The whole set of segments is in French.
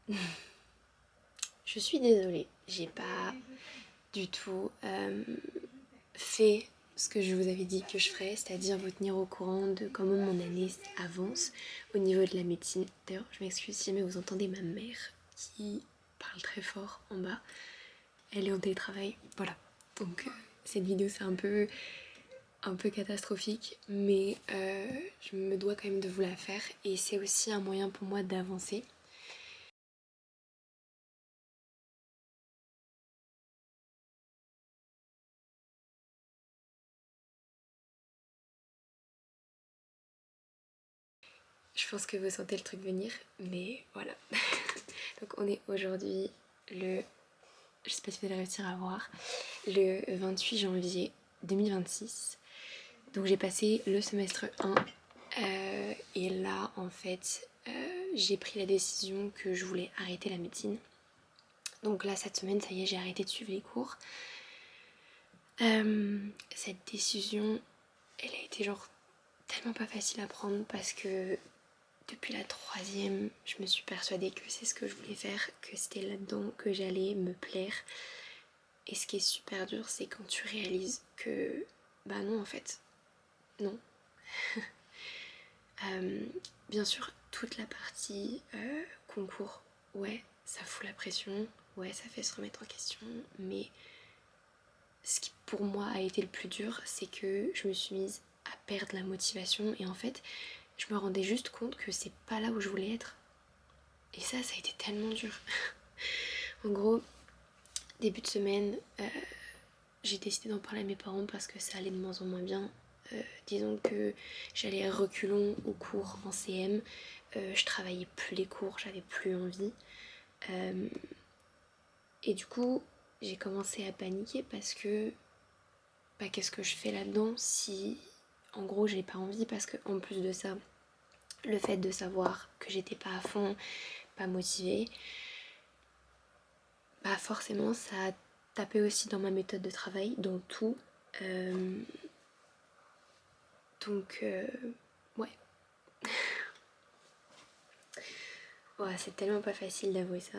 Je suis désolée, j'ai pas du tout fait ce que je vous avais dit que je ferais, c'est-à-dire vous tenir au courant de comment mon année avance au niveau de la médecine. D'ailleurs, je m'excuse si jamais vous entendez ma mère qui parle très fort en bas. Elle est en télétravail, voilà. Donc cette vidéo c'est un peu catastrophique, mais je me dois quand même de vous la faire et c'est aussi un moyen pour moi d'avancer. Je pense que vous sentez le truc venir, mais voilà. Donc on est aujourd'hui le... Je sais pas si vous allez réussir à voir. Le 28 janvier 2026. Donc j'ai passé le semestre 1. Et là, en fait, j'ai pris la décision que je voulais arrêter la médecine. Donc là, cette semaine, ça y est, j'ai arrêté de suivre les cours. Cette décision, elle a été genre tellement pas facile à prendre parce que depuis la troisième, je me suis persuadée que c'est ce que je voulais faire, que c'était là-dedans que j'allais me plaire. Et ce qui est super dur, c'est quand tu réalises que, bah non en fait, non. Bien sûr, toute la partie concours, ouais, ça fout la pression, ouais, ça fait se remettre en question, mais ce qui pour moi a été le plus dur, c'est que je me suis mise à perdre la motivation et en fait, je me rendais juste compte que c'est pas là où je voulais être. Et ça a été tellement dur. En gros, début de semaine, j'ai décidé d'en parler à mes parents parce que ça allait de moins en moins bien. Disons que j'allais à reculons aux cours en CM, je travaillais plus les cours, j'avais plus envie. Et du coup, j'ai commencé à paniquer parce que bah, qu'est-ce que je fais là-dedans si en gros j'ai pas envie, parce que en plus de ça, le fait de savoir que j'étais pas à fond, pas motivée, bah forcément ça a tapé aussi dans ma méthode de travail, dans tout. Euh, donc ouais. Ouais, c'est tellement pas facile d'avouer ça.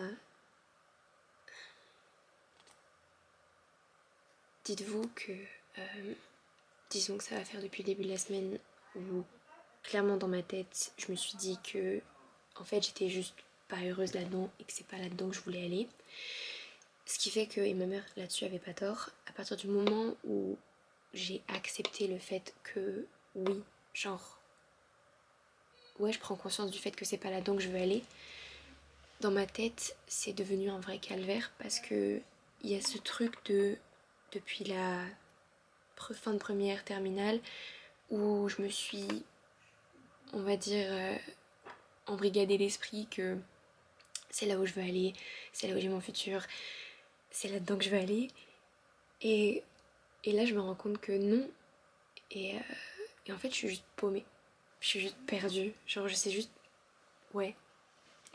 Dites-vous que, disons que ça va faire depuis le début de la semaine où clairement dans ma tête, je me suis dit que en fait j'étais juste pas heureuse là-dedans et que c'est pas là-dedans que je voulais aller. Ce qui fait que, et ma mère là-dessus avait pas tort, à partir du moment où j'ai accepté le fait que oui, genre, ouais, je prends conscience du fait que c'est pas là-dedans que je veux aller, dans ma tête, c'est devenu un vrai calvaire parce que il y a ce truc de, depuis la fin de première terminale, où je me suis, on va dire, embrigadé l'esprit que c'est là où je veux aller, c'est là où j'ai mon futur, c'est là-dedans que je veux aller. Et, et là, je me rends compte que non. Et en fait, je suis juste paumée. Je suis juste perdue. Genre, je sais juste, ouais.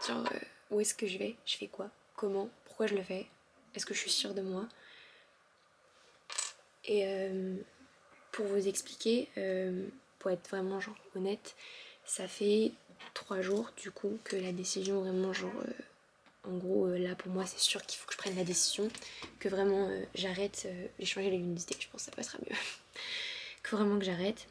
Genre, où est-ce que je vais? Je fais quoi? Comment? Pourquoi je le fais? Est-ce que je suis sûre de moi? Et pour vous expliquer, pour être vraiment genre honnête, ça fait 3 jours du coup que la décision vraiment genre en gros là pour moi c'est sûr qu'il faut que je prenne la décision, que vraiment j'arrête, j'ai changé l'unité, je pense que ça passera mieux, que vraiment que j'arrête.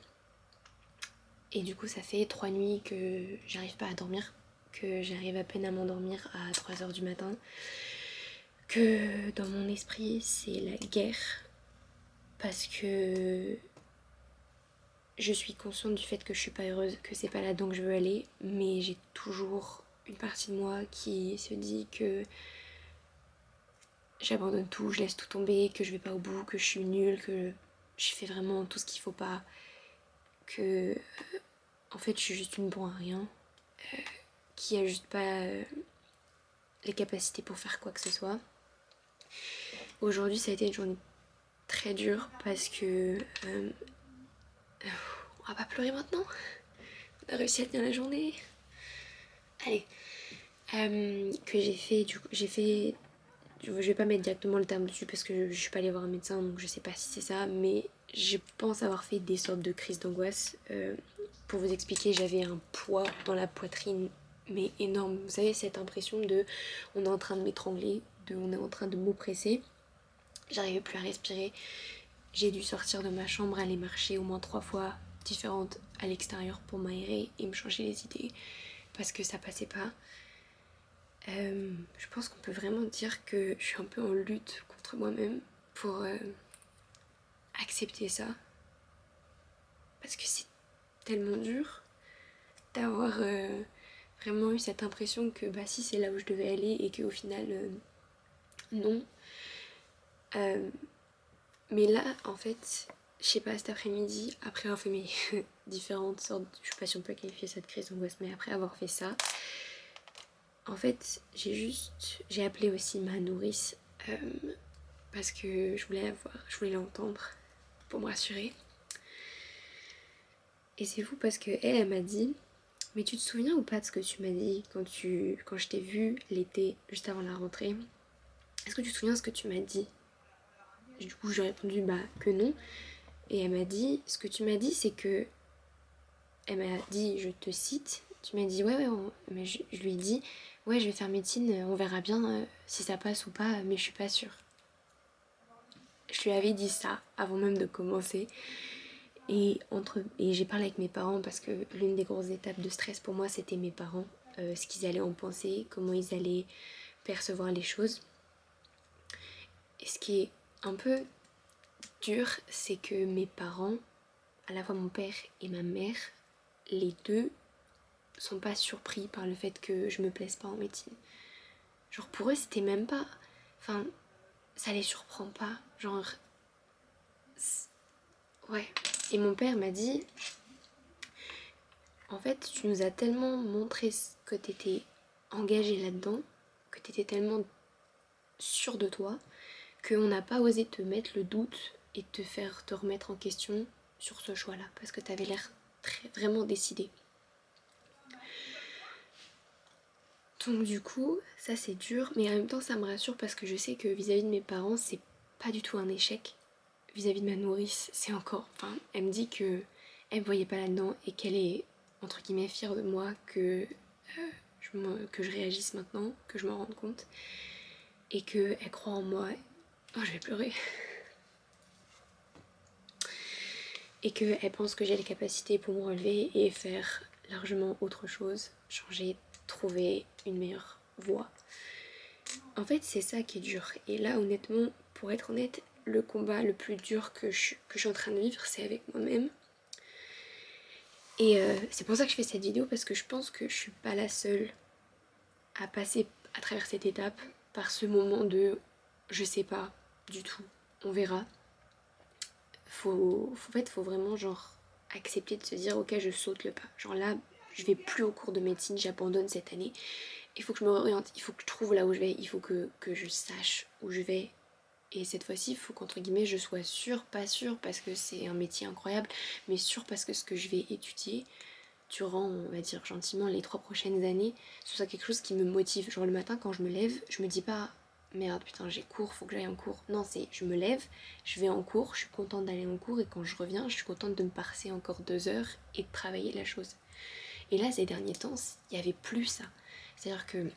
Et du coup ça fait 3 nuits que j'arrive pas à dormir, que j'arrive à peine à m'endormir à 3 heures du matin, que dans mon esprit c'est la guerre parce que je suis consciente du fait que je suis pas heureuse, que c'est pas là-dedans que je veux aller, mais j'ai toujours une partie de moi qui se dit que j'abandonne tout, je laisse tout tomber, que je vais pas au bout, que je suis nulle, que je fais vraiment tout ce qu'il faut pas, que en fait je suis juste une bon à rien, qui a juste pas les capacités pour faire quoi que ce soit. Aujourd'hui ça a été une journée très dure parce que on va pas pleurer maintenant, on a réussi à tenir la journée. Allez, que j'ai fait, du coup, j'ai fait, je vais pas mettre directement le terme dessus parce que je suis pas allée voir un médecin donc je sais pas si c'est ça, mais je pense avoir fait des sortes de crises d'angoisse. Pour vous expliquer, j'avais un poids dans la poitrine mais énorme. Vous savez, cette impression de on est en train de m'étrangler, de on est en train de m'oppresser. J'arrivais plus à respirer. J'ai dû sortir de ma chambre, aller marcher au moins 3 fois différentes à l'extérieur pour m'aérer et me changer les idées parce que ça passait pas. Je pense qu'on peut vraiment dire que je suis un peu en lutte contre moi-même pour accepter ça. Parce que c'est tellement dur d'avoir vraiment eu cette impression que bah si c'est là où je devais aller et qu'au final non. Mais là en fait, je sais pas, cet après-midi, après avoir fait mes différentes sortes, je sais pas si on peut qualifier ça de crise d'angoisse, mais après avoir fait ça, en fait j'ai appelé aussi ma nourrice parce que je voulais la voir, je voulais l'entendre pour me rassurer. Et c'est fou parce que elle m'a dit, mais tu te souviens ou pas de ce que tu m'as dit quand je t'ai vu l'été juste avant la rentrée? Est-ce que tu te souviens de ce que tu m'as dit? Du coup j'ai répondu bah que non. Et elle m'a dit, ce que tu m'as dit c'est que, elle m'a dit, je te cite, tu m'as dit ouais mais je lui ai dit ouais je vais faire médecine, on verra bien si ça passe ou pas, mais je suis pas sûre. Je lui avais dit ça avant même de commencer. Et j'ai parlé avec mes parents parce que l'une des grosses étapes de stress pour moi c'était mes parents, ce qu'ils allaient en penser, comment ils allaient percevoir les choses. Et ce qui est un peu dur, c'est que mes parents, à la fois mon père et ma mère, les deux sont pas surpris par le fait que je me plaise pas en médecine. Genre pour eux c'était même pas, enfin ça les surprend pas, genre ouais. Et mon père m'a dit, en fait tu nous as tellement montré que t'étais engagée là-dedans, que t'étais tellement sûre de toi, qu'on n'a pas osé te mettre le doute et te faire te remettre en question sur ce choix-là, parce que t'avais l'air vraiment décidée. Donc du coup, ça c'est dur, mais en même temps ça me rassure parce que je sais que vis-à-vis de mes parents, c'est pas du tout un échec. Vis-à-vis de ma nourrice, c'est encore... Enfin, elle me dit que elle me voyait pas là-dedans et qu'elle est, entre guillemets, fière de moi, que je réagisse maintenant, que je m'en rende compte, et qu'elle croit en moi. Oh, je vais pleurer. Et qu'elle pense que j'ai les capacités pour me relever et faire largement autre chose, changer, trouver une meilleure voie. En fait, c'est ça qui est dur. Et là, honnêtement, pour être honnête, le combat le plus dur que je suis en train de vivre, c'est avec moi-même. Et c'est pour ça que je fais cette vidéo, parce que je pense que je suis pas la seule à passer à travers cette étape, par ce moment de je sais pas du tout, on verra. En fait, faut vraiment genre accepter de se dire ok, je saute le pas. Genre là, je vais plus au cours de médecine, j'abandonne cette année. Il faut que je me réoriente, il faut que je trouve là où je vais, il faut que je sache où je vais. Et cette fois-ci, il faut qu'entre guillemets je sois sûre, pas sûre parce que c'est un métier incroyable, mais sûre parce que ce que je vais étudier durant, on va dire gentiment, les 3 prochaines années, ce soit quelque chose qui me motive. Genre le matin quand je me lève, je me dis pas merde putain j'ai cours, faut que j'aille en cours. Non, c'est je me lève, je vais en cours, je suis contente d'aller en cours et quand je reviens, je suis contente de me passer encore 2 heures et de travailler la chose. Et là ces derniers temps, il n'y avait plus ça. C'est-à-dire que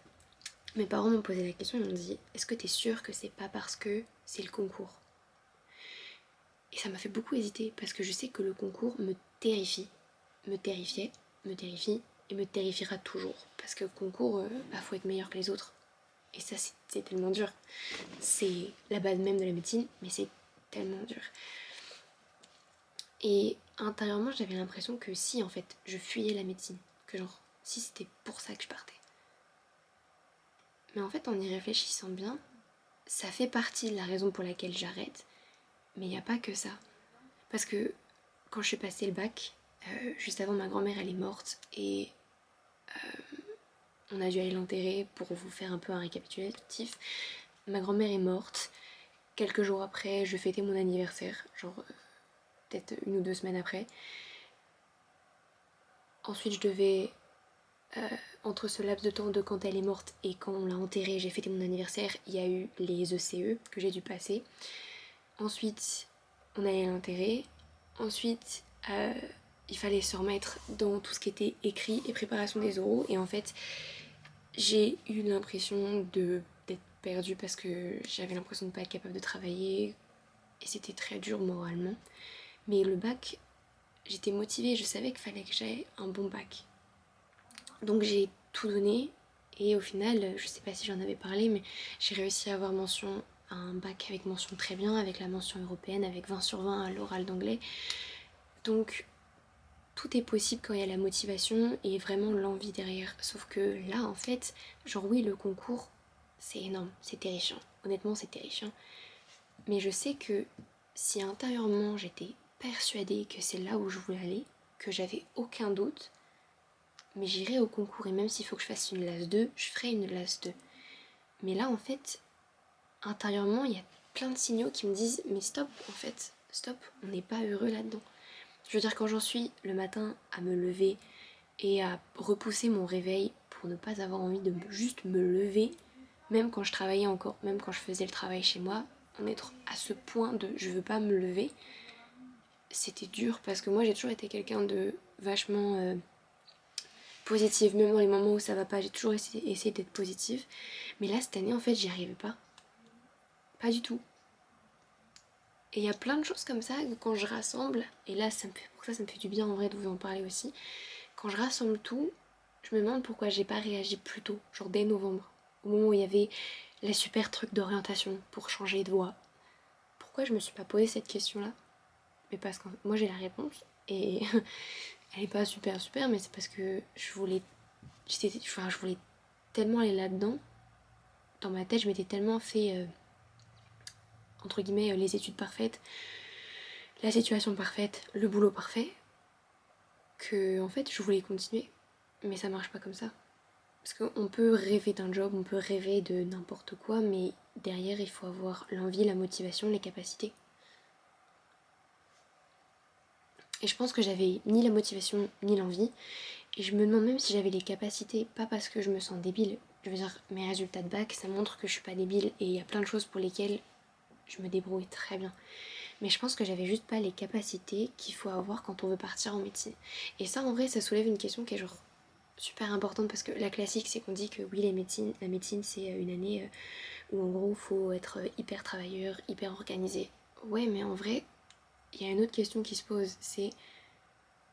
mes parents m'ont posé la question, ils m'ont dit est-ce que t'es sûre que c'est pas parce que c'est le concours? Et ça m'a fait beaucoup hésiter parce que je sais que le concours me terrifie, me terrifiait, me terrifie et me terrifiera toujours. Parce que le concours, bah, faut être meilleur que les autres. Et ça, c'est tellement dur. C'est la base même de la médecine, mais c'est tellement dur. Et intérieurement, j'avais l'impression que si, en fait, je fuyais la médecine. Que genre, si c'était pour ça que je partais. Mais en fait, en y réfléchissant bien, ça fait partie de la raison pour laquelle j'arrête. Mais il n'y a pas que ça. Parce que quand je suis passée le bac, juste avant ma grand-mère elle est morte et on a dû aller l'enterrer. Pour vous faire un peu un récapitulatif, ma grand-mère est morte. Quelques jours après, je fêtais mon anniversaire, genre peut-être 1 ou 2 semaines après. Ensuite, je devais, entre ce laps de temps de quand elle est morte et quand on l'a enterrée, j'ai fêté mon anniversaire, il y a eu les ECE que j'ai dû passer. Ensuite, on allait l'enterrer. Ensuite, il fallait se remettre dans tout ce qui était écrit et préparation des oraux. Et en fait, j'ai eu l'impression d'être perdue parce que j'avais l'impression de ne pas être capable de travailler et c'était très dur moralement. Mais le bac, j'étais motivée, je savais qu'il fallait que j'aie un bon bac. Donc j'ai tout donné et au final, je sais pas si j'en avais parlé, mais j'ai réussi à avoir un bac avec mention très bien, avec la mention européenne, avec 20 sur 20 à l'oral d'anglais. Donc tout est possible quand il y a la motivation et vraiment l'envie derrière. Sauf que là, en fait, genre oui, le concours, c'est énorme, c'est terrifiant. Honnêtement, c'est terrifiant. Mais je sais que si intérieurement j'étais persuadée que c'est là où je voulais aller, que j'avais aucun doute, mais j'irai au concours et même s'il faut que je fasse une LAS 2, je ferai une LAS 2. Mais là, en fait, intérieurement, il y a plein de signaux qui me disent mais stop, en fait, stop, on n'est pas heureux là-dedans. Je veux dire, quand j'en suis le matin à me lever et à repousser mon réveil pour ne pas avoir envie de juste me lever, même quand je travaillais encore, même quand je faisais le travail chez moi, en être à ce point de je veux pas me lever, c'était dur parce que moi j'ai toujours été quelqu'un de vachement positive, même dans les moments où ça va pas, j'ai toujours essayé d'être positive. Mais là cette année en fait j'y arrivais pas. Pas du tout. Et il y a plein de choses comme ça que quand je rassemble, et là pour ça ça me fait du bien en vrai de vous en parler aussi, quand je rassemble tout, je me demande pourquoi j'ai pas réagi plus tôt, genre dès novembre, au moment où il y avait les super trucs d'orientation pour changer de voie. Pourquoi je me suis pas posé cette question-là? Mais parce que moi j'ai la réponse et elle est pas super super, mais c'est parce que je voulais tellement aller là-dedans. Dans ma tête, je m'étais tellement fait entre guillemets les études parfaites, la situation parfaite, le boulot parfait, que en fait je voulais continuer. Mais ça marche pas comme ça. Parce qu'on peut rêver d'un job, on peut rêver de n'importe quoi, mais derrière il faut avoir l'envie, la motivation, les capacités. Et je pense que j'avais ni la motivation ni l'envie. Et je me demande même si j'avais les capacités, pas parce que je me sens débile. Je veux dire, mes résultats de bac, ça montre que je suis pas débile et il y a plein de choses pour lesquelles je me débrouille très bien. Mais je pense que j'avais juste pas les capacités qu'il faut avoir quand on veut partir en médecine. Et ça, en vrai, ça soulève une question qui est genre super importante parce que la classique, c'est qu'on dit que oui, la médecine, c'est une année où en gros, faut être hyper travailleur, hyper organisé. Ouais, mais en vrai, il y a une autre question qui se pose, c'est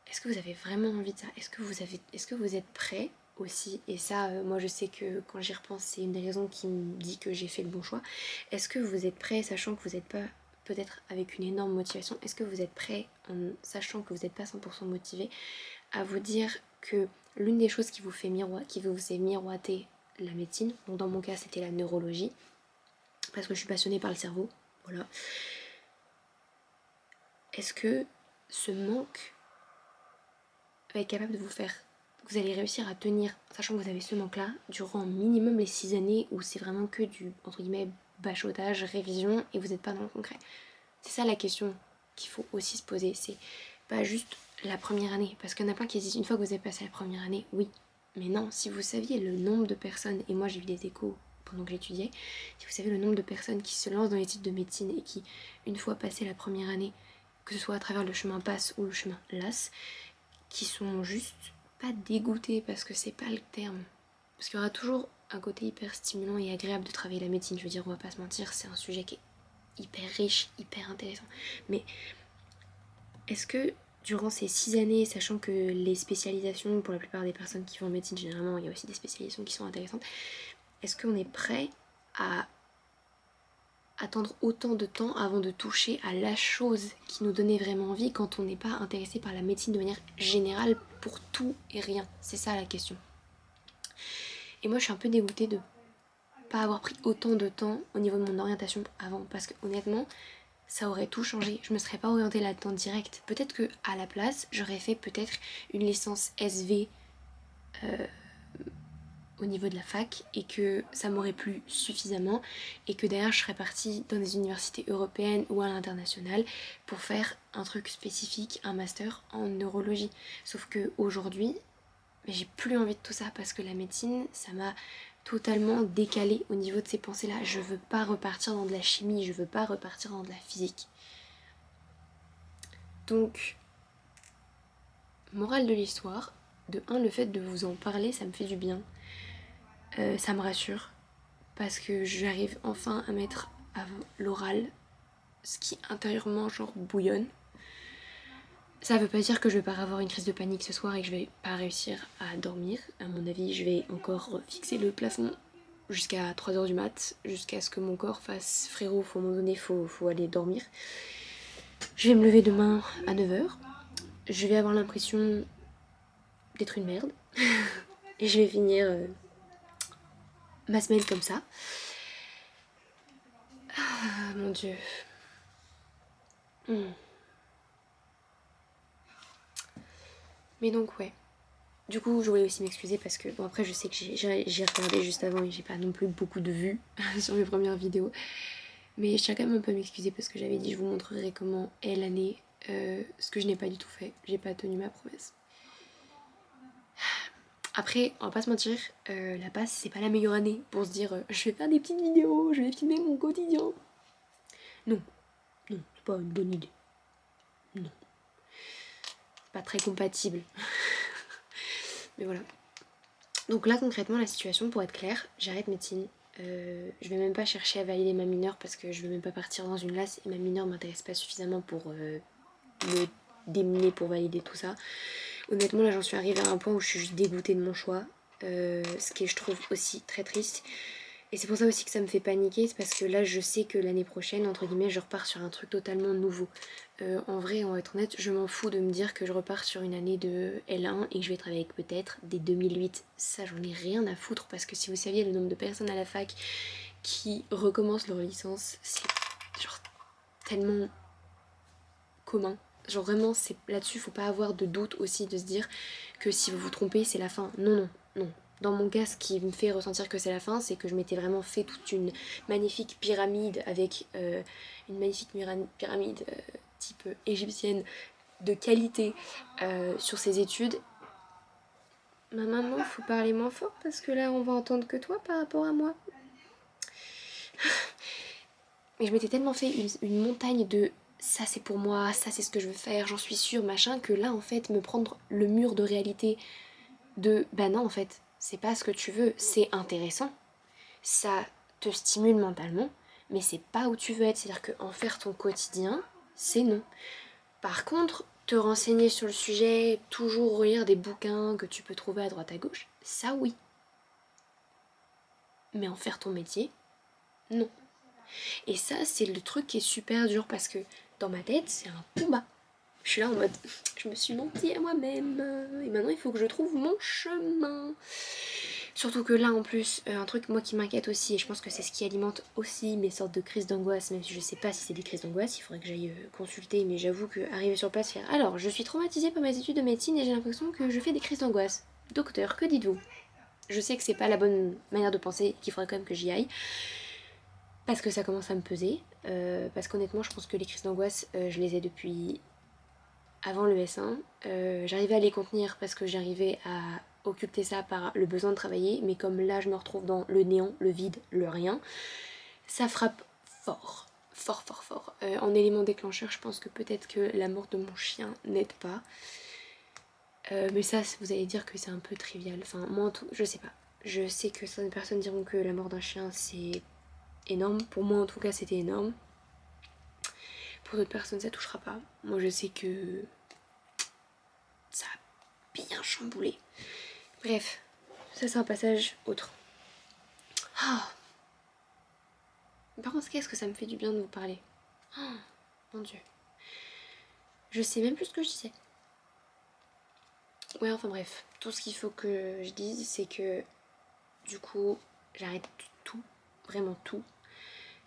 est-ce que vous avez vraiment envie de ça? Est-ce que vous êtes prêt aussi? Et ça, moi je sais que quand j'y repense, c'est une des raisons qui me dit que j'ai fait le bon choix. Est-ce que vous êtes prêt, sachant que vous n'êtes pas peut-être avec une énorme motivation, est-ce que vous êtes prêt, en sachant que vous n'êtes pas 100% motivé, à vous dire que l'une des choses qui vous fait miroiter la médecine, donc dans mon cas c'était la neurologie, parce que je suis passionnée par le cerveau, voilà. Est-ce que ce manque va être capable de vous faire, vous allez réussir à tenir, sachant que vous avez ce manque-là, durant minimum les 6 années où c'est vraiment que du, entre guillemets, bachotage, révision, et vous n'êtes pas dans le concret. C'est ça la question qu'il faut aussi se poser, c'est pas juste la première année, parce qu'il y en a plein qui disent une fois que vous avez passé la première année, oui, mais non, si vous saviez le nombre de personnes, et moi j'ai eu des échos pendant que j'étudiais, si vous savez le nombre de personnes qui se lancent dans l'étude de médecine et qui, une fois passé la première année, que ce soit à travers le chemin PASS ou le chemin LAS, qui sont juste pas dégoûtés parce que c'est pas le terme. Parce qu'il y aura toujours un côté hyper stimulant et agréable de travailler la médecine. Je veux dire, on va pas se mentir, c'est un sujet qui est hyper riche, hyper intéressant. Mais est-ce que durant ces 6 années, sachant que les spécialisations, pour la plupart des personnes qui vont en médecine, généralement, il y a aussi des spécialisations qui sont intéressantes, est-ce qu'on est prêt à attendre autant de temps avant de toucher à la chose qui nous donnait vraiment envie quand on n'est pas intéressé par la médecine de manière générale pour tout et rien? C'est ça la question. Et moi je suis un peu dégoûtée de pas avoir pris autant de temps au niveau de mon orientation avant parce que honnêtement ça aurait tout changé. Je me serais pas orientée là-dedans direct. Peut-être que à la place j'aurais fait peut-être une licence SV au niveau de la fac et que ça m'aurait plu suffisamment et que derrière je serais partie dans des universités européennes ou à l'international pour faire un truc spécifique, un master en neurologie. Sauf que aujourd'hui, j'ai plus envie de tout ça parce que la médecine, ça m'a totalement décalée au niveau de ces pensées-là. Je veux pas repartir dans de la chimie, je veux pas repartir dans de la physique. Donc, morale de l'histoire, de un, le fait de vous en parler, ça me fait du bien. Ça me rassure. Parce que j'arrive enfin à mettre à l'oral ce qui intérieurement genre bouillonne. Ça veut pas dire que je vais pas avoir une crise de panique ce soir et que je vais pas réussir à dormir. À mon avis, je vais encore fixer le plafond jusqu'à 3h du mat, jusqu'à ce que mon corps fasse frérot, faut à un moment donné, faut aller dormir. Je vais me lever demain à 9h. Je vais avoir l'impression d'être une merde. Et je vais finir ma semaine comme ça. Ah mon dieu. Mais donc ouais. Du coup, je voulais aussi m'excuser parce que, bon après je sais que j'ai regardé juste avant et j'ai pas non plus beaucoup de vues sur mes premières vidéos. Mais je tiens quand même un peu à m'excuser parce que j'avais dit je vous montrerai comment est l'année, ce que je n'ai pas du tout fait. J'ai pas tenu ma promesse. Après, on va pas se mentir, la passe c'est pas la meilleure année pour se dire je vais faire des petites vidéos, je vais filmer mon quotidien. Non, non, c'est pas une bonne idée. Non. C'est pas très compatible. Mais voilà. Donc là concrètement la situation, pour être claire, j'arrête médecine. Je vais même pas chercher à valider ma mineure parce que je veux même pas partir dans une LAS et ma mineure m'intéresse pas suffisamment pour me démener pour valider tout ça. Honnêtement là j'en suis arrivée à un point où je suis juste dégoûtée de mon choix, ce qui est je trouve aussi très triste. Et c'est pour ça aussi que ça me fait paniquer, c'est parce que là je sais que l'année prochaine, entre guillemets, je repars sur un truc totalement nouveau. En vrai, on va être honnête, je m'en fous de me dire que je repars sur une année de L1 et que je vais travailler avec peut-être des 2008. Ça, j'en ai rien à foutre parce que si vous saviez le nombre de personnes à la fac qui recommencent leur licence, c'est genre tellement commun. Genre vraiment, c'est là-dessus, faut pas avoir de doute aussi de se dire que si vous vous trompez, c'est la fin. Non, non, non. Dans mon cas, ce qui me fait ressentir que c'est la fin, c'est que je m'étais vraiment fait toute une magnifique pyramide avec une magnifique pyramide type égyptienne de qualité sur ces études. Ma maman, faut parler moins fort parce que là, on va entendre que toi par rapport à moi. Mais je m'étais tellement fait une montagne de ça c'est pour moi, ça c'est ce que je veux faire, j'en suis sûre, machin, que là en fait me prendre le mur de réalité de bah non en fait, c'est pas ce que tu veux, c'est intéressant, ça te stimule mentalement, mais c'est pas où tu veux être, c'est-à-dire qu'en faire ton quotidien, c'est non. Par contre, te renseigner sur le sujet, toujours relire des bouquins que tu peux trouver à droite à gauche, ça oui. Mais en faire ton métier, non. Et ça, c'est le truc qui est super dur parce que dans ma tête, c'est un combat. Je suis là en mode, je me suis menti à moi-même et maintenant il faut que je trouve mon chemin. Surtout que là en plus, un truc moi qui m'inquiète aussi, et je pense que c'est ce qui alimente aussi mes sortes de crises d'angoisse, même si je sais pas si c'est des crises d'angoisse, il faudrait que j'aille consulter, mais j'avoue qu'arriver sur place, faire alors je suis traumatisée par mes études de médecine et j'ai l'impression que je fais des crises d'angoisse. Docteur, que dites-vous? Je sais que c'est pas la bonne manière de penser, qu'il faudrait quand même que j'y aille. Parce que ça commence à me peser. Parce qu'honnêtement, je pense que les crises d'angoisse, je les ai depuis avant le S1. J'arrivais à les contenir parce que j'arrivais à occulter ça par le besoin de travailler. Mais comme là, je me retrouve dans le néant, le vide, le rien, ça frappe fort. Fort, fort, fort. En élément déclencheur, je pense que peut-être que la mort de mon chien n'aide pas. Mais ça, vous allez dire que c'est un peu trivial. Enfin, moi, en tout, je sais pas. Je sais que certaines personnes diront que la mort d'un chien, c'est énorme. Pour moi, en tout cas, c'était énorme. Pour d'autres personnes, ça touchera pas. Moi, je sais que ça a bien chamboulé. Bref, ça, c'est un passage autre. Ah. Par contre, qu'est-ce que ça me fait du bien de vous parler. Oh, mon Dieu. Je sais même plus ce que je disais. Ouais, enfin bref. Tout ce qu'il faut que je dise, c'est que du coup, j'arrête tout, vraiment tout,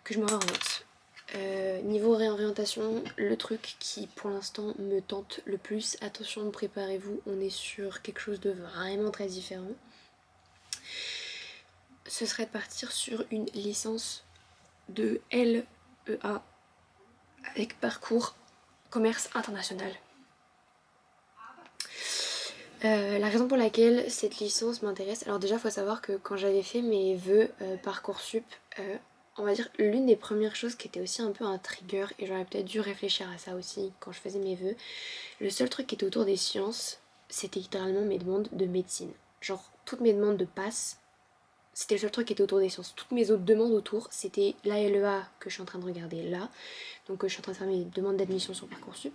que je me réoriente. Niveau réorientation, le truc qui pour l'instant me tente le plus, attention, préparez-vous, on est sur quelque chose de vraiment très différent. Ce serait de partir sur une licence de LEA avec parcours commerce international. La raison pour laquelle cette licence m'intéresse, alors déjà il faut savoir que quand j'avais fait mes vœux Parcoursup, on va dire l'une des premières choses qui était aussi un peu un trigger, et j'aurais peut-être dû réfléchir à ça aussi quand je faisais mes vœux, le seul truc qui était autour des sciences, c'était littéralement mes demandes de médecine. Genre toutes mes demandes de passe, c'était le seul truc qui était autour des sciences. Toutes mes autres demandes autour, c'était l'ALEA que je suis en train de regarder là. Donc je suis en train de faire mes demandes d'admission sur Parcoursup.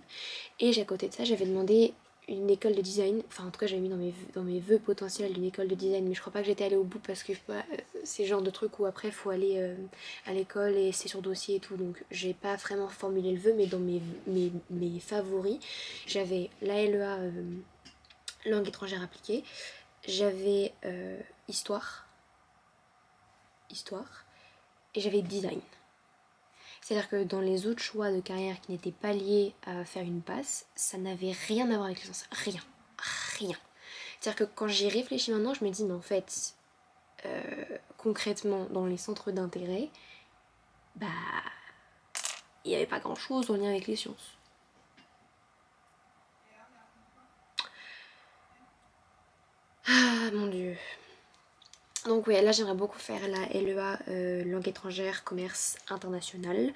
Et à côté de ça, j'avais demandé une école de design. Enfin en tout cas j'avais mis dans mes vœux potentiels une école de design. Mais je crois pas que j'étais allée au bout parce que c'est le genre de truc où après il faut aller à l'école et c'est sur dossier et tout. Donc j'ai pas vraiment formulé le vœu, mais dans mes favoris, j'avais l'ALEA langue étrangère appliquée. J'avais histoire et j'avais design. C'est-à-dire que dans les autres choix de carrière qui n'étaient pas liés à faire une passe, ça n'avait rien à voir avec les sens. Rien. Rien. C'est-à-dire que quand j'y réfléchis maintenant, je me dis, mais en fait, concrètement, dans les centres d'intérêt, bah, il n'y avait pas grand-chose en lien avec les sciences. Ah, mon Dieu. Donc ouais, là j'aimerais beaucoup faire la LEA langue étrangère, commerce international.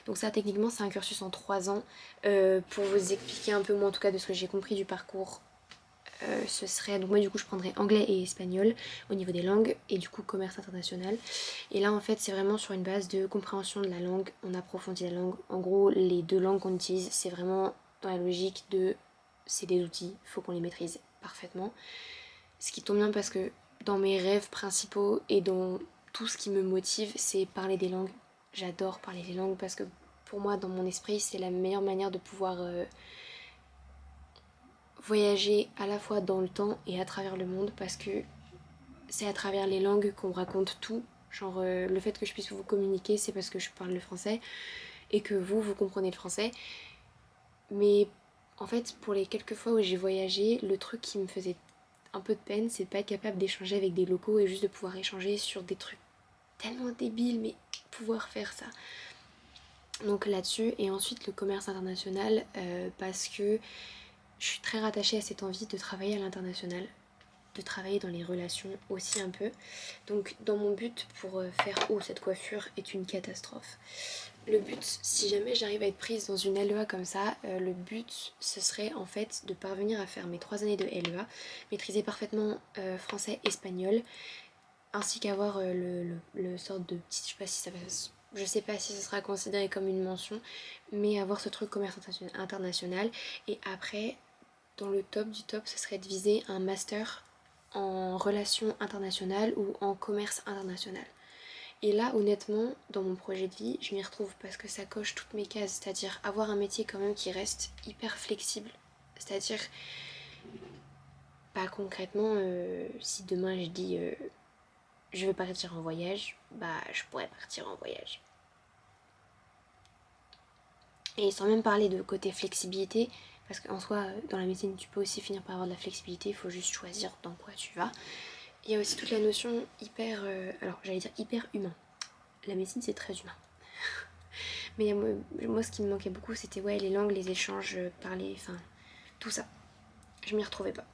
Donc ça techniquement c'est un cursus en 3 ans. Pour vous expliquer un peu moi en tout cas de ce que j'ai compris du parcours, ce serait, donc moi du coup je prendrais anglais et espagnol au niveau des langues et du coup commerce international. Et là en fait c'est vraiment sur une base de compréhension de la langue, on approfondit la langue. En gros les 2 langues qu'on utilise c'est vraiment dans la logique de c'est des outils, faut qu'on les maîtrise parfaitement. Ce qui tombe bien parce que dans mes rêves principaux et dans tout ce qui me motive, c'est parler des langues. J'adore parler des langues parce que pour moi, dans mon esprit, c'est la meilleure manière de pouvoir voyager à la fois dans le temps et à travers le monde parce que c'est à travers les langues qu'on raconte tout. Genre le fait que je puisse vous communiquer, c'est parce que je parle le français et que vous comprenez le français. Mais en fait, pour les quelques fois où j'ai voyagé, le truc qui me faisait un peu de peine, c'est de pas être capable d'échanger avec des locaux et juste de pouvoir échanger sur des trucs tellement débiles, mais pouvoir faire ça. Donc là-dessus, et ensuite le commerce international, parce que je suis très rattachée à cette envie de travailler à l'international, de travailler dans les relations aussi un peu. Donc dans mon but pour faire cette coiffure est une catastrophe. Le but, si jamais j'arrive à être prise dans une LEA comme ça, le but ce serait en fait de parvenir à faire mes 3 années de LEA, maîtriser parfaitement français, espagnol, ainsi qu'avoir le sort de petit, je sais pas si ça sera considéré comme une mention, mais avoir ce truc commerce international. Et après, dans le top du top, ce serait de viser un master en relations internationales ou en commerce international. Et là, honnêtement, dans mon projet de vie, je m'y retrouve parce que ça coche toutes mes cases, c'est-à-dire avoir un métier quand même qui reste hyper flexible. C'est-à-dire, pas concrètement, si demain je dis je veux partir en voyage, bah je pourrais partir en voyage. Et sans même parler de côté flexibilité, parce qu'en soi, dans la médecine, tu peux aussi finir par avoir de la flexibilité, il faut juste choisir dans quoi tu vas. Il y a aussi toute la notion hyper, alors j'allais dire hyper humain. La médecine, c'est très humain. Mais moi, ce qui me manquait beaucoup, c'était ouais, les langues, les échanges, parler, enfin, tout ça. Je m'y retrouvais pas.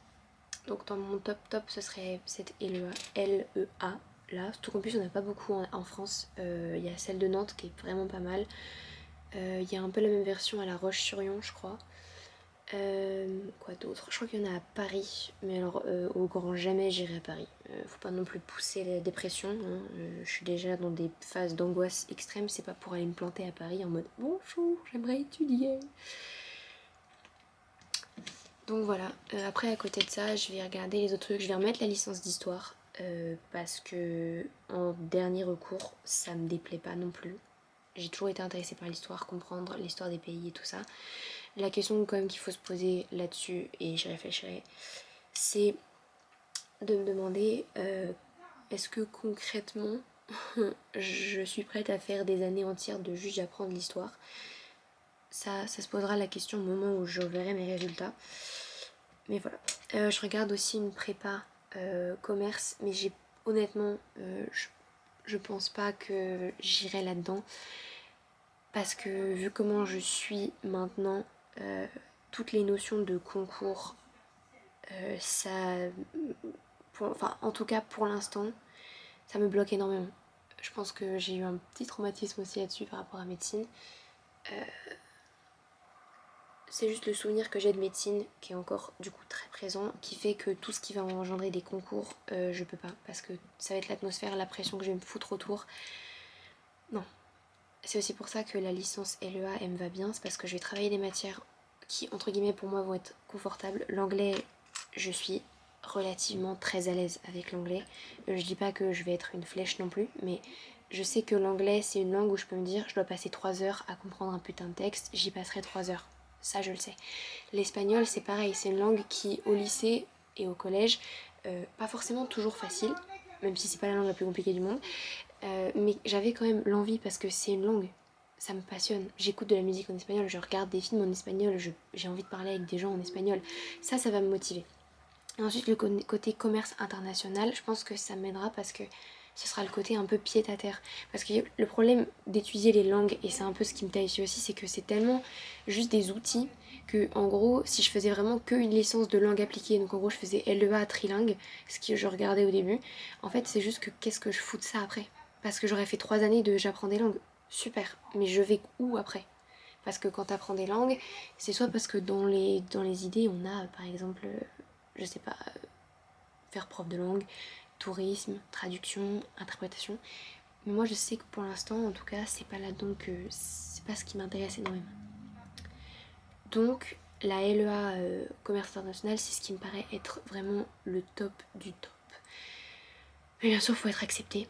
Donc dans mon top top, ce serait cette LEA là. Surtout qu'en plus, on n'a pas beaucoup en France. Il y a celle de Nantes qui est vraiment pas mal. Il y a un peu la même version à La Roche-sur-Yon, je crois. Quoi d'autre? Je crois qu'il y en a à Paris, mais alors au grand jamais j'irai à Paris. Faut pas non plus pousser la dépression, hein. Je suis déjà dans des phases d'angoisse extrême, c'est pas pour aller me planter à Paris en mode bonjour, j'aimerais étudier. Donc voilà, après à côté de ça, je vais regarder les autres trucs, je vais remettre la licence d'histoire parce que en dernier recours, ça me déplaît pas non plus. J'ai toujours été intéressée par l'histoire, comprendre l'histoire des pays et tout ça. La question quand même qu'il faut se poser là-dessus, et j'y réfléchirai, c'est de me demander est-ce que concrètement je suis prête à faire des années entières de juste apprendre l'histoire. Ça se posera la question au moment où je verrai mes résultats. Mais voilà. Je regarde aussi une prépa commerce, mais honnêtement, je pense pas que j'irai là-dedans. Parce que vu comment je suis maintenant, toutes les notions de concours, ça... enfin, en tout cas pour l'instant, ça me bloque énormément. Je pense que j'ai eu un petit traumatisme aussi là-dessus par rapport à médecine. C'est juste le souvenir que j'ai de médecine qui est encore du coup très présent qui fait que tout ce qui va engendrer des concours, je peux pas parce que ça va être l'atmosphère, la pression que je vais me foutre autour. Non. C'est aussi pour ça que la licence LEA, elle me va bien, c'est parce que je vais travailler des matières qui, entre guillemets, pour moi vont être confortables. L'anglais, je suis relativement très à l'aise avec l'anglais. Je dis pas que je vais être une flèche non plus, mais je sais que l'anglais, c'est une langue où je peux me dire, je dois passer 3 heures à comprendre un putain de texte, j'y passerai 3 heures. Ça, je le sais. L'espagnol, c'est pareil, c'est une langue qui, au lycée et au collège, pas forcément toujours facile, même si c'est pas la langue la plus compliquée du monde, mais j'avais quand même l'envie parce que c'est une langue, ça me passionne. J'écoute de la musique en espagnol, je regarde des films en espagnol, j'ai envie de parler avec des gens en espagnol. Ça va me motiver. Et ensuite, le côté commerce international, je pense que ça m'aidera parce que ce sera le côté un peu pied à terre. Parce que le problème d'étudier les langues, et c'est un peu ce qui me taille ici aussi, c'est que c'est tellement juste des outils que, en gros, si je faisais vraiment qu'une licence de langue appliquée, donc en gros je faisais LEA trilingue, ce que je regardais au début, en fait c'est juste que qu'est-ce que je fous de ça après? Parce que j'aurais fait 3 années de j'apprends des langues, super, mais je vais où après? Parce que quand t'apprends des langues, c'est soit parce que dans les idées on a par exemple, je sais pas, faire prof de langue, tourisme, traduction, interprétation. Mais moi je sais que pour l'instant, en tout cas, c'est pas là-dedans que c'est pas ce qui m'intéresse énormément. Donc la LEA commerce international, c'est ce qui me paraît être vraiment le top du top. Mais bien sûr, il faut être accepté.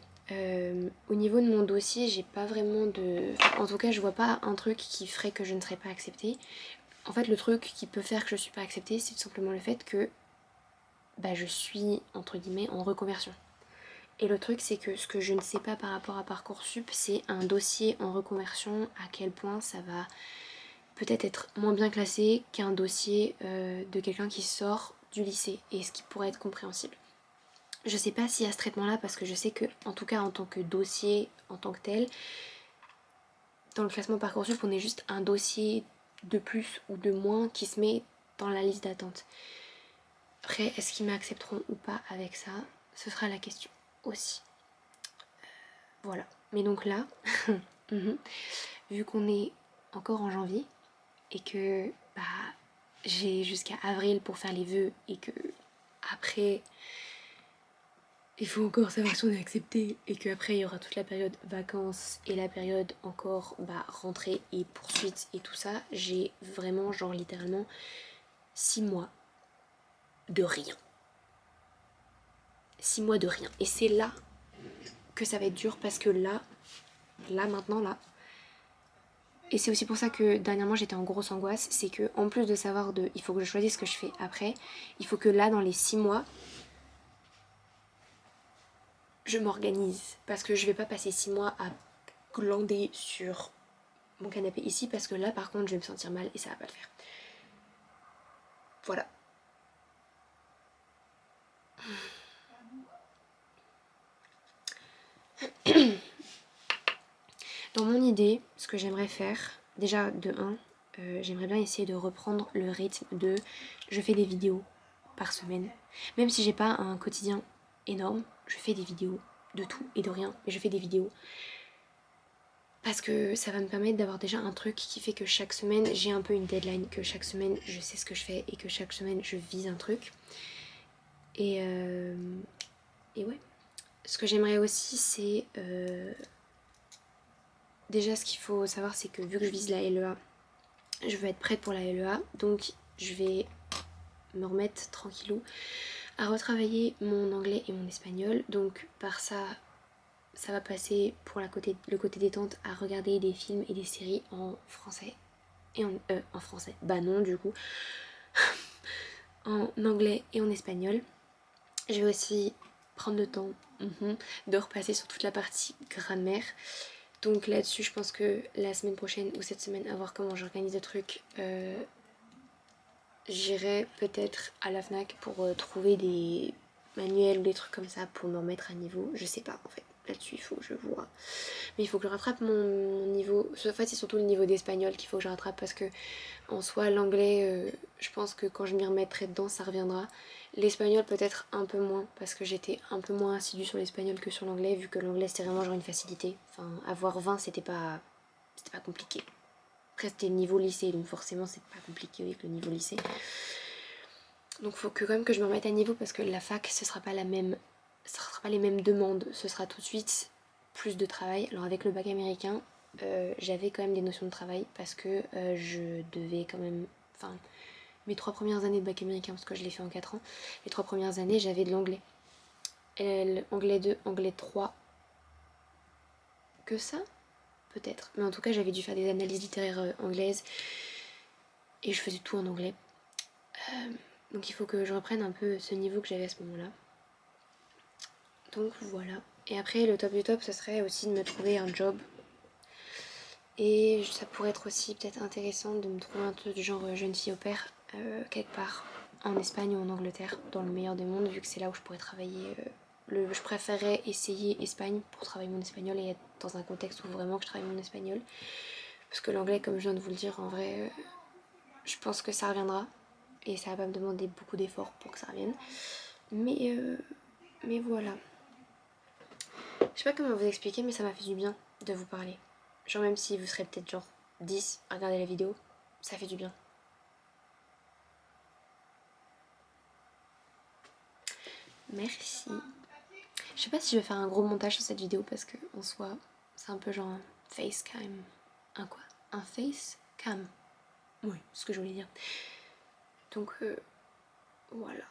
Au niveau de mon dossier, j'ai pas vraiment de... En tout cas, je vois pas un truc qui ferait que je ne serais pas acceptée. En fait, le truc qui peut faire que je suis pas acceptée, c'est tout simplement le fait que je suis, entre guillemets, en reconversion. Et le truc, c'est que ce que je ne sais pas par rapport à Parcoursup, c'est un dossier en reconversion, à quel point ça va peut-être être moins bien classé qu'un dossier de quelqu'un qui sort du lycée, et ce qui pourrait être compréhensible. Je sais pas s'il y a ce traitement-là, parce que je sais que, en tout cas en tant que dossier, en tant que tel, dans le classement Parcoursup, on est juste un dossier de plus ou de moins qui se met dans la liste d'attente. Après, est-ce qu'ils m'accepteront ou pas avec ça? Ce sera la question aussi. Voilà. Mais donc là, vu qu'on est encore en janvier et que j'ai jusqu'à avril pour faire les vœux et que après il faut encore savoir si on est accepté et qu'après il y aura toute la période vacances et la période encore rentrée et poursuite et tout ça, j'ai vraiment genre littéralement 6 mois de rien. 6 mois de rien. Et c'est là que ça va être dur parce que là maintenant là. Et c'est aussi pour ça que dernièrement j'étais en grosse angoisse, c'est que en plus de savoir il faut que je choisisse ce que je fais après, il faut que là dans les 6 mois, je m'organise. Parce que je vais pas passer 6 mois à glander sur mon canapé ici, parce que là par contre je vais me sentir mal et ça va pas le faire. Voilà. Dans mon idée, ce que j'aimerais faire, déjà de 1, j'aimerais bien essayer de reprendre le rythme de je fais des vidéos par semaine. Même si j'ai pas un quotidien énorme, je fais des vidéos de tout et de rien, mais je fais des vidéos. Parce que ça va me permettre d'avoir déjà un truc qui fait que chaque semaine j'ai un peu une deadline, que chaque semaine je sais ce que je fais et que chaque semaine je vise un truc. Et ouais. Ce que j'aimerais aussi c'est... Déjà ce qu'il faut savoir c'est que vu que je vise la LEA, je veux être prête pour la LEA. Donc je vais me remettre tranquillou à retravailler mon anglais et mon espagnol. Donc par ça... ça va passer pour le côté détente à regarder des films et des séries en français. Et en français, bah non du coup. En anglais et en espagnol. Je vais aussi prendre le temps de repasser sur toute la partie grammaire. Donc là-dessus, je pense que la semaine prochaine ou cette semaine, à voir comment j'organise le truc, j'irai peut-être à la FNAC pour trouver des manuels ou des trucs comme ça pour me remettre à niveau. Je sais pas en fait. Là-dessus, il faut que je vois. Mais il faut que je rattrape mon niveau. En fait, c'est surtout le niveau d'espagnol qu'il faut que je rattrape parce que, en soi, l'anglais, je pense que quand je m'y remettrai dedans, ça reviendra. L'espagnol, peut-être un peu moins parce que j'étais un peu moins assidue sur l'espagnol que sur l'anglais, vu que l'anglais c'était vraiment genre une facilité. Enfin, avoir 20, c'était pas compliqué. Après, c'était le niveau lycée, donc forcément, c'est pas compliqué avec le niveau lycée. Donc faut que quand même que je me remette à niveau parce que la fac ce sera pas la même, ce sera pas les mêmes demandes, ce sera tout de suite plus de travail. Alors avec le bac américain, j'avais quand même des notions de travail parce que je devais quand même, enfin mes 3 premières années de bac américain parce que je l'ai fait en 4 ans, les 3 premières années j'avais de l'anglais. Anglais 2, anglais 3, que ça peut-être. Mais en tout cas j'avais dû faire des analyses littéraires anglaises et je faisais tout en anglais. Donc il faut que je reprenne un peu ce niveau que j'avais à ce moment-là. Donc voilà. Et après le top du top ce serait aussi de me trouver un job. Et ça pourrait être aussi peut-être intéressant de me trouver un truc du genre jeune fille au pair quelque part en Espagne ou en Angleterre, dans le meilleur des mondes, vu que c'est là où je pourrais travailler. Je préférerais essayer Espagne pour travailler mon espagnol et être dans un contexte où vraiment que je travaille mon espagnol. Parce que l'anglais, comme je viens de vous le dire, en vrai, je pense que ça reviendra. Et ça va pas me demander beaucoup d'efforts pour que ça revienne. Mais voilà. Je sais pas comment vous expliquer, mais ça m'a fait du bien de vous parler. Genre même si vous serez peut-être genre 10 à regarder la vidéo, ça fait du bien. Merci. Je sais pas si je vais faire un gros montage sur cette vidéo parce que en soi, c'est un peu genre un face cam. Un quoi? Un face cam. Oui, c'est ce que je voulais dire. Donc voilà.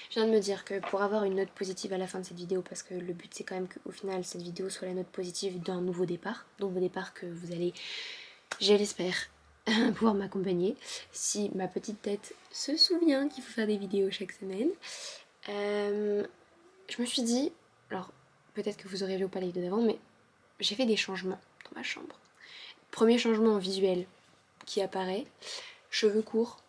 Je viens de me dire que pour avoir une note positive à la fin de cette vidéo, parce que le but c'est quand même qu'au final cette vidéo soit la note positive d'un nouveau départ, nouveau départ que vous allez, je l'espère, pouvoir m'accompagner. Si ma petite tête se souvient qu'il faut faire des vidéos chaque semaine. Je me suis dit, alors peut-être que vous aurez vu ou pas les vidéos d'avant, mais j'ai fait des changements dans ma chambre. Premier changement visuel qui apparaît, cheveux courts.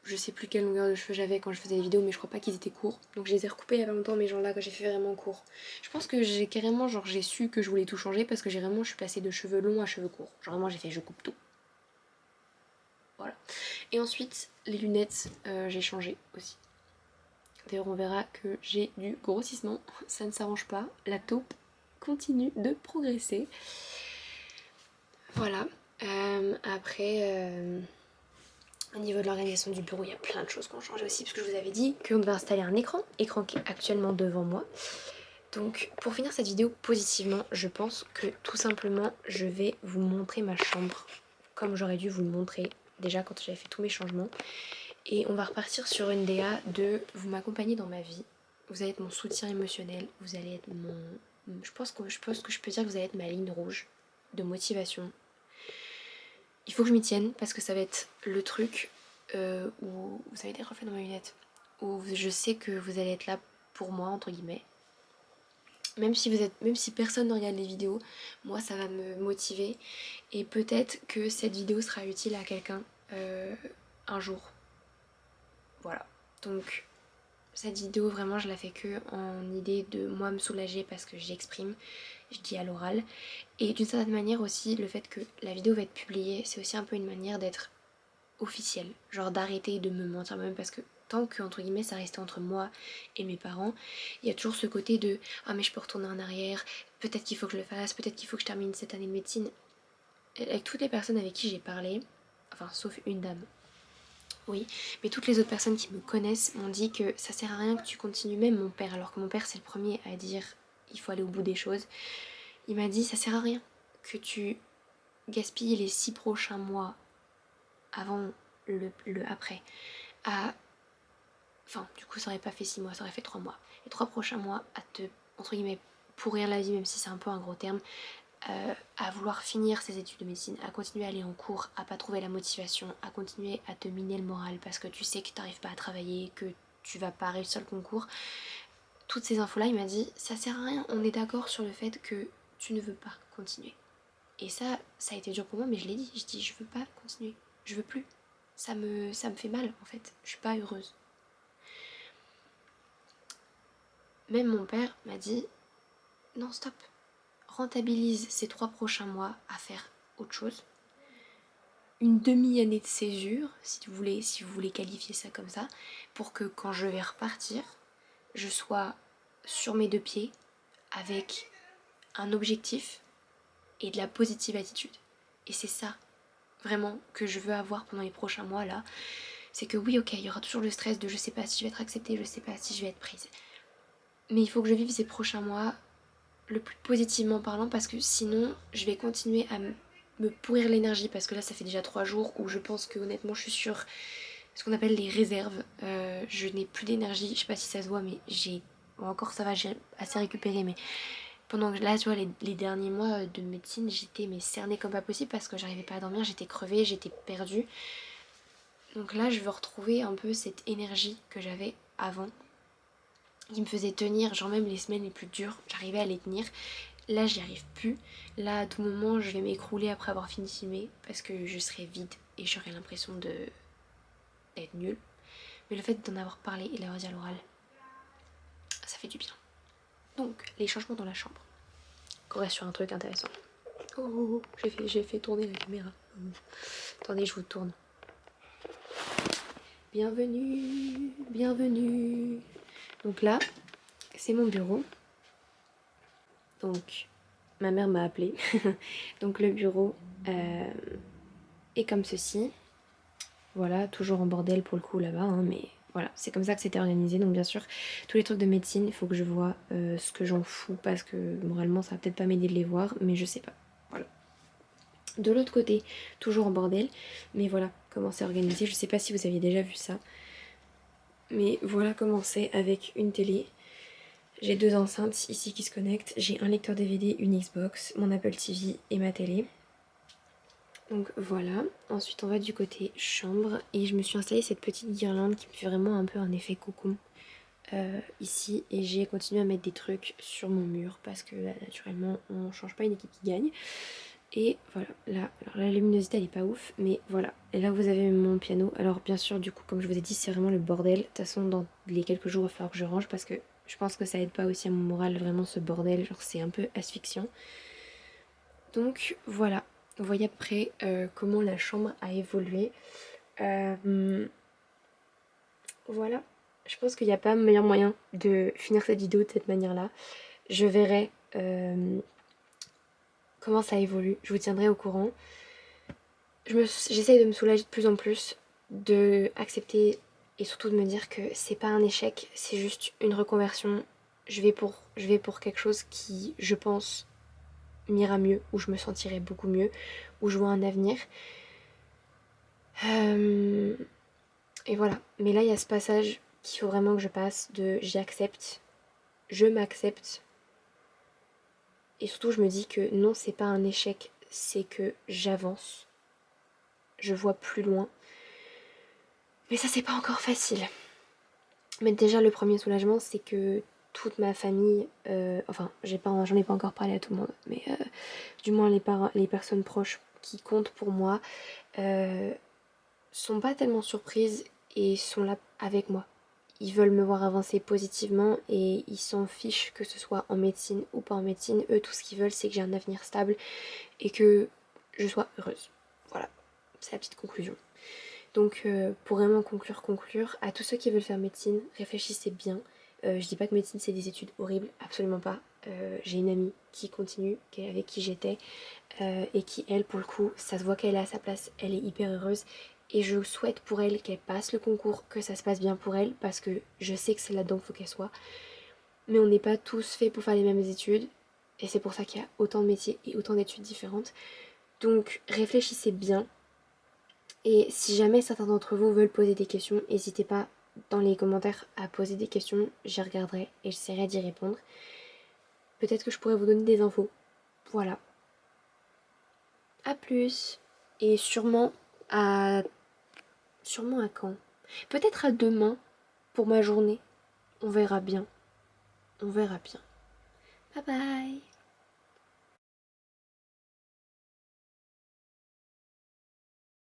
Je sais plus quelle longueur de cheveux j'avais quand je faisais les vidéos, mais je crois pas qu'ils étaient courts. Donc je les ai recoupés il y a pas longtemps, mais genre là, quand j'ai fait vraiment court. Je pense que j'ai carrément, genre j'ai su que je voulais tout changer parce que je suis passée de cheveux longs à cheveux courts. Genre vraiment, j'ai fait, je coupe tout. Voilà. Et ensuite, les lunettes, j'ai changé aussi. D'ailleurs, on verra que j'ai du grossissement. Ça ne s'arrange pas. La taupe continue de progresser. Voilà. Après, au niveau de l'organisation du bureau, il y a plein de choses qui ont changé aussi, parce que je vous avais dit qu'on devait installer un écran qui est actuellement devant moi. Donc pour finir cette vidéo positivement, je pense que tout simplement je vais vous montrer ma chambre comme j'aurais dû vous le montrer déjà quand j'avais fait tous mes changements. Et on va repartir sur une DA de vous m'accompagner dans ma vie. Vous allez être mon soutien émotionnel, vous allez être mon... Je pense que je peux dire que vous allez être ma ligne rouge de motivation. Il faut que je m'y tienne parce que ça va être le truc où vous avez des reflets dans ma lunette, où je sais que vous allez être là pour moi entre guillemets. Même si personne ne regarde les vidéos, moi ça va me motiver et peut-être que cette vidéo sera utile à quelqu'un un jour. Voilà. Donc cette vidéo vraiment je la fais que en idée de moi me soulager parce que j'exprime, je dis à l'oral. Et d'une certaine manière aussi le fait que la vidéo va être publiée, c'est aussi un peu une manière d'être officielle. Genre d'arrêter de me mentir moi-même parce que tant que entre guillemets ça restait entre moi et mes parents, il y a toujours ce côté de ah mais je peux retourner en arrière, peut-être qu'il faut que je le fasse, peut-être qu'il faut que je termine cette année de médecine. Avec toutes les personnes avec qui j'ai parlé, enfin sauf une dame, oui, mais toutes les autres personnes qui me connaissent m'ont dit que ça sert à rien que tu continues, même mon père, alors que mon père c'est le premier à dire il faut aller au bout des choses. Il m'a dit ça sert à rien que tu gaspilles les 6 prochains mois avant le après à... Enfin, du coup ça aurait pas fait 6 mois, ça aurait fait 3 mois. Les 3 prochains mois à te, entre guillemets, pourrir la vie, même si c'est un peu un gros terme, à vouloir finir ses études de médecine, à continuer à aller en cours, à pas trouver la motivation, à continuer à te miner le moral parce que tu sais que t'arrives pas à travailler, que tu vas pas réussir le concours. Toutes ces infos là il m'a dit ça sert à rien, on est d'accord sur le fait que tu ne veux pas continuer. Et ça a été dur pour moi, mais je l'ai dit, je dis je veux pas continuer, je veux plus, ça me fait mal en fait, je suis pas heureuse. Même mon père m'a dit non stop, rentabilise ces 3 prochains mois à faire autre chose, une demi-année de césure, si vous voulez qualifier ça comme ça, pour que quand je vais repartir, je sois sur mes 2 pieds, avec un objectif et de la positive attitude. Et c'est ça vraiment que je veux avoir pendant les prochains mois là, c'est que oui ok, il y aura toujours le stress de je sais pas si je vais être acceptée, je sais pas si je vais être prise. Mais il faut que je vive ces prochains mois le plus positivement parlant parce que sinon je vais continuer à me pourrir l'énergie parce que là ça fait déjà 3 jours où je pense que honnêtement je suis sur ce qu'on appelle les réserves. Je n'ai plus d'énergie, je sais pas si ça se voit mais j'ai... Bon, encore ça va, j'ai assez récupéré mais pendant que là tu vois les derniers mois de médecine j'étais mais cernée comme pas possible parce que j'arrivais pas à dormir, j'étais crevée, j'étais perdue. Donc là je veux retrouver un peu cette énergie que j'avais avant qui me faisait tenir, genre même les semaines les plus dures, j'arrivais à les tenir. Là j'y arrive plus, là à tout moment je vais m'écrouler après avoir fini de filmer parce que je serai vide et j'aurai l'impression d'être nulle. Mais le fait d'en avoir parlé et de l'avoir dit à l'oral, ça fait du bien. Donc les changements dans la chambre. Qu'on reste sur un truc intéressant. Oh, j'ai fait tourner la caméra. Attendez, je vous tourne. Bienvenue, bienvenue. Donc là, c'est mon bureau. Donc, ma mère m'a appelée. Donc le bureau est comme ceci. Voilà, toujours en bordel pour le coup là-bas, hein, mais voilà, c'est comme ça que c'était organisé. Donc bien sûr, tous les trucs de médecine, il faut que je vois ce que j'en fous parce que moralement ça va peut-être pas m'aider de les voir, mais je sais pas. Voilà. De l'autre côté, toujours en bordel, mais voilà comment c'est organisé. Je sais pas si vous aviez déjà vu ça, mais voilà comment c'est avec une télé. J'ai 2 enceintes ici qui se connectent, j'ai un lecteur DVD, une Xbox, mon Apple TV et ma télé. Donc voilà, ensuite on va du côté chambre et je me suis installée cette petite guirlande qui me fait vraiment un peu un effet cocon ici et j'ai continué à mettre des trucs sur mon mur parce que là naturellement on change pas une équipe qui gagne. Et voilà, là, alors la luminosité elle est pas ouf mais voilà, et là vous avez mon piano. Alors bien sûr du coup comme je vous ai dit c'est vraiment le bordel, de toute façon dans les quelques jours il va falloir que je range parce que je pense que ça aide pas aussi à mon moral vraiment ce bordel, genre c'est un peu asphyxiant. Donc voilà, vous voyez après comment la chambre a évolué. Voilà, je pense qu'il n'y a pas meilleur moyen de finir cette vidéo de cette manière-là. Je verrai comment ça évolue, je vous tiendrai au courant. J'essaye de me soulager de plus en plus, de accepter et surtout de me dire que c'est pas un échec, c'est juste une reconversion. Je vais pour quelque chose qui, je pense, m'ira mieux, où je me sentirai beaucoup mieux, où je vois un avenir. Et voilà. Mais là, il y a ce passage qu'il faut vraiment que je passe de j'accepte, je m'accepte. Et surtout, je me dis que non, c'est pas un échec, c'est que j'avance. Je vois plus loin. Mais ça, c'est pas encore facile. Mais déjà, le premier soulagement, c'est que toute ma famille, enfin, j'en ai pas encore parlé à tout le monde, mais du moins les personnes proches qui comptent pour moi, sont pas tellement surprises et sont là avec moi. Ils veulent me voir avancer positivement et ils s'en fichent que ce soit en médecine ou pas en médecine. Eux, tout ce qu'ils veulent, c'est que j'ai un avenir stable et que je sois heureuse. Voilà, c'est la petite conclusion. Donc pour vraiment conclure, à tous ceux qui veulent faire médecine, réfléchissez bien. Je dis pas que médecine c'est des études horribles, absolument pas. J'ai une amie qui continue, avec qui j'étais, et qui elle pour le coup, ça se voit qu'elle est à sa place, elle est hyper heureuse. Et je souhaite pour elle qu'elle passe le concours, que ça se passe bien pour elle, parce que je sais que c'est là-dedans qu'il faut qu'elle soit. Mais on n'est pas tous faits pour faire les mêmes études, et c'est pour ça qu'il y a autant de métiers et autant d'études différentes. Donc réfléchissez bien. Et si jamais certains d'entre vous veulent poser des questions, n'hésitez pas dans les commentaires à poser des questions, j'y regarderai et j'essaierai d'y répondre. Peut-être que je pourrais vous donner des infos. Voilà. A plus. Et à... Sûrement à quand? Peut-être à demain pour ma journée. On verra bien. On verra bien. Bye bye.